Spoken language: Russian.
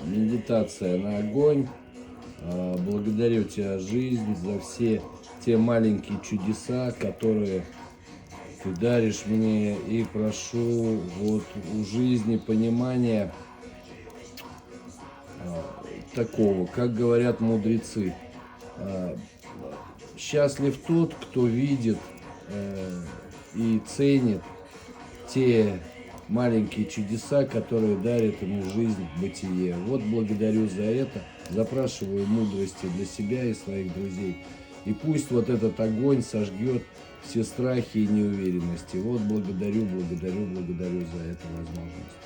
Медитация на огонь. Благодарю тебя, жизнь, за все те маленькие чудеса, которые ты даришь мне. И прошу вот у жизни понимания такого, как говорят мудрецы. а, Счастлив тот, кто видит и ценит те маленькие чудеса, которые дарят ему жизнь в бытие. Вот благодарю за это, запрашиваю мудрости для себя и своих друзей. И пусть вот этот огонь сожгет все страхи и неуверенности. Вот благодарю за эту возможность.